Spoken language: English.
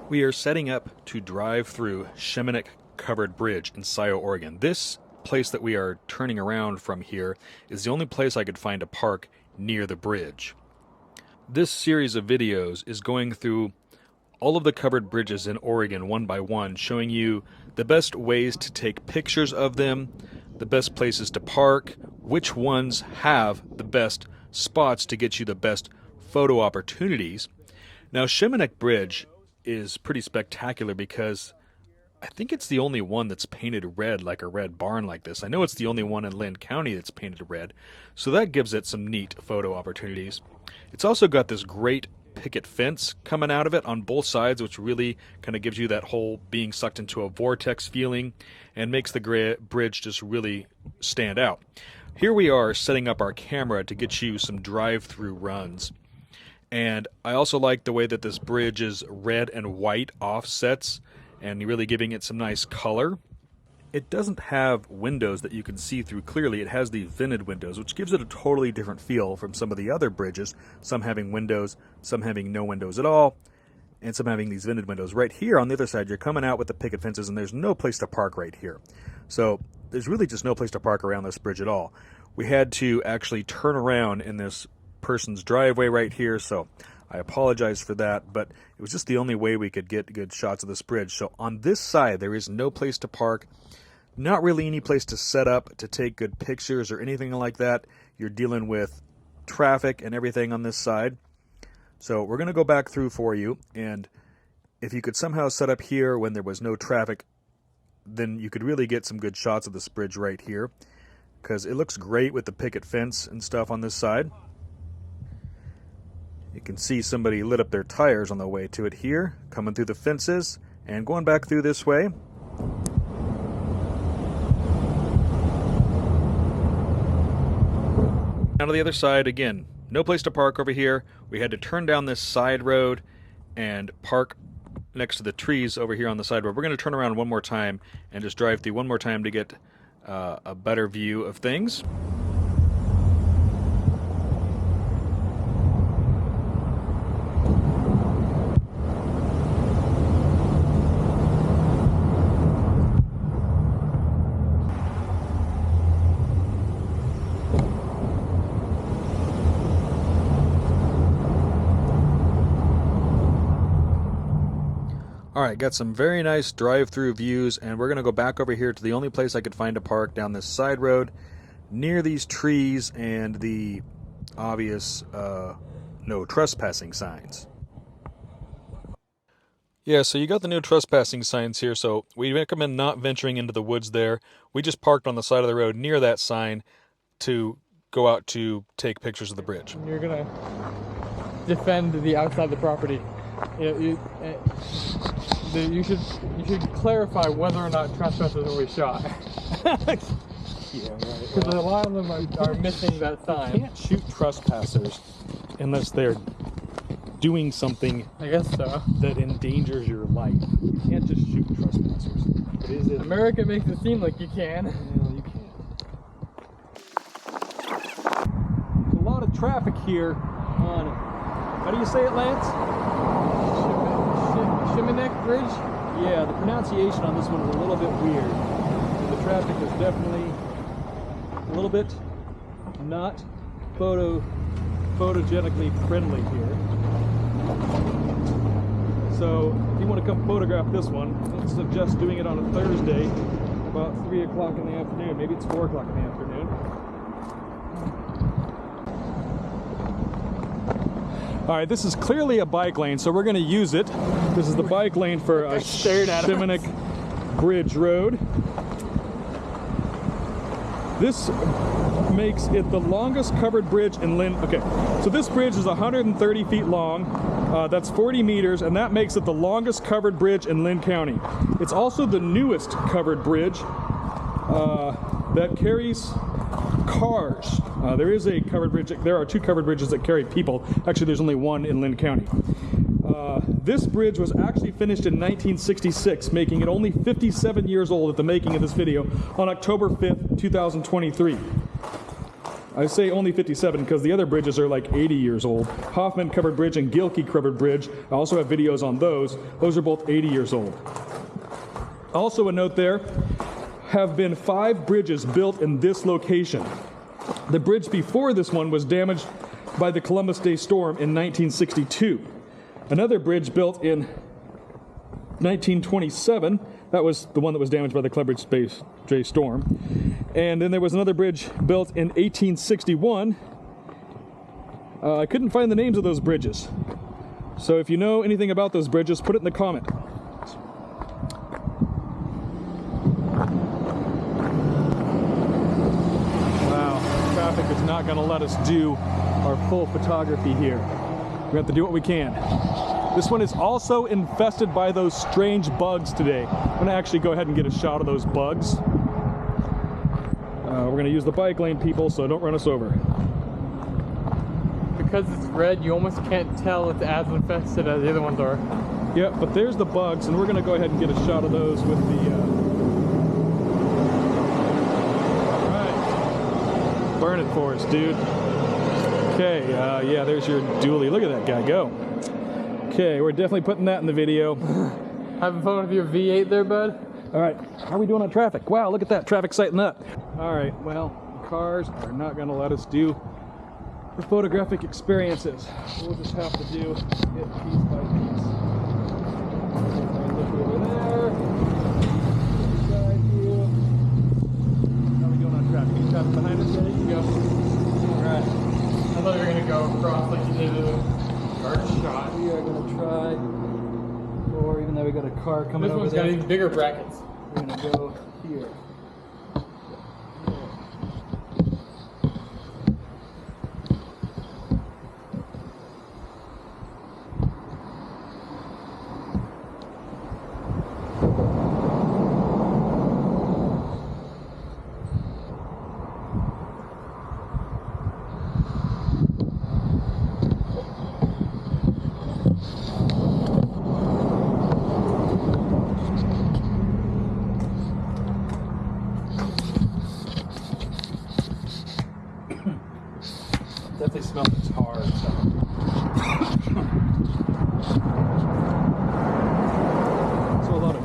We are setting up to drive through Shimanek Covered Bridge in Scio Oregon. This place that we are turning around from here is the only place I could find to park near the bridge. This series of videos is going through all of the covered bridges in Oregon one by one, showing you the best ways to take pictures of them, the best places to park, which ones have the best spots to get you the best photo opportunities. Now, Shimanek Bridge is pretty spectacular because I think it's the only one that's painted red, like a red barn like this. I know it's the only one in Linn County that's painted red, so that gives it some neat photo opportunities. It's also got this great picket fence coming out of it on both sides, which really kind of gives you that whole being sucked into a vortex feeling and makes the bridge just really stand out. Here we are setting up our camera to get you some drive-through runs. And I also like the way that this bridge is red and white offsets and really giving it some nice color. It doesn't have windows that you can see through clearly. It has these vented windows, which gives it a totally different feel from some of the other bridges, some having windows, some having no windows at all, and some having these vented windows. Right here on the other side, you're coming out with the picket fences, and there's no place to park right here. So there's really just no place to park around this bridge at all. We had to actually turn around in this person's driveway right here, so I apologize for that, but it was just the only way we could get good shots of this bridge. So on this side, there is no place to park, not really any place to set up to take good pictures or anything like that. You're dealing with traffic and everything on this side. So we're going to go back through for you, and if you could somehow set up here when there was no traffic, then you could really get some good shots of this bridge right here, because it looks great with the picket fence and stuff on this side. You can see somebody lit up their tires on the way to it here, coming through the fences and going back through this way. Now to the other side, again, no place to park over here. We had to turn down this side road and park next to the trees over here on the side road. We're going to turn around one more time and just drive through one more time to get a better view of things. Alright, got some very nice drive-through views, and we're going to go back over here to the only place I could find to park down this side road near these trees and the obvious no trespassing signs. Yeah, so you got the no trespassing signs here, so we recommend not venturing into the woods there. We just parked on the side of the road near that sign to go out to take pictures of the bridge. You're going to defend the outside of the property. You should clarify whether or not trespassers will be shot. Yeah, right. Because a lot of them are missing that sign. You can't shoot trespassers unless they're doing something, I guess so, that endangers your life. You can't just shoot trespassers. America makes it seem like you can. Well, you can't. There's a lot of traffic here on, how do you say it, Lance? Shimanek Bridge? Yeah, the pronunciation on this one is a little bit weird. The traffic is definitely a little bit not photogenically friendly here. So if you want to come photograph this one, I'd suggest doing it on a Thursday about 3 o'clock in the afternoon. Maybe it's 4 o'clock in the afternoon. Alright, this is clearly a bike lane, so we're going to use it. This is the bike lane for Shimanek Bridge Road. This makes it the longest covered bridge in Linn. Okay, so this bridge is 130 feet long. That's 40 meters, and that makes it the longest covered bridge in Linn County. It's also the newest covered bridge that carries cars. There is a covered bridge. There are 2 covered bridges that carry people. Actually, there's only one in Linn County. This bridge was actually finished in 1966, making it only 57 years old at the making of this video on October 5th, 2023. I say only 57 because the other bridges are like 80 years old. Hoffman Covered Bridge and Gilkey Covered Bridge, I also have videos on those. Those are both 80 years old. Also a note there, have been 5 bridges built in this location. The bridge before this one was damaged by the Columbus Day storm in 1962. Another bridge built in 1927, that was the one that was damaged by the Columbus Day storm. And then there was another bridge built in 1861. I couldn't find the names of those bridges. So if you know anything about those bridges, put it in the comment. Wow, traffic is not going to let us do our full photography here. We have to do what we can. This one is also infested by those strange bugs today. I'm going to actually go ahead and get a shot of those bugs. We're going to use the bike lane, people, so don't run us over. Because it's red, you almost can't tell it's as infested as the other ones are. Yeah, but there's the bugs, and we're going to go ahead and get a shot of those with the... Alright. Burn it for us, dude. Okay, yeah, there's your dually. Look at that guy go. Okay, we're definitely putting that in the video. Having fun with your V8 there, bud? All right, how are we doing on traffic? Wow, look at that, traffic sighting up. All right, well, cars are not gonna let us do the photographic experiences. We'll just have to do it piece by piece. Look over there. Side view. How are we doing on traffic? Any traffic behind us? There you go. All right. I thought you were going to go across like you did a car shot. We are gonna try. Or even though we got a car coming over there. This one's got even bigger brackets. We're gonna go here. Definitely smells the tar and stuff. So a lot of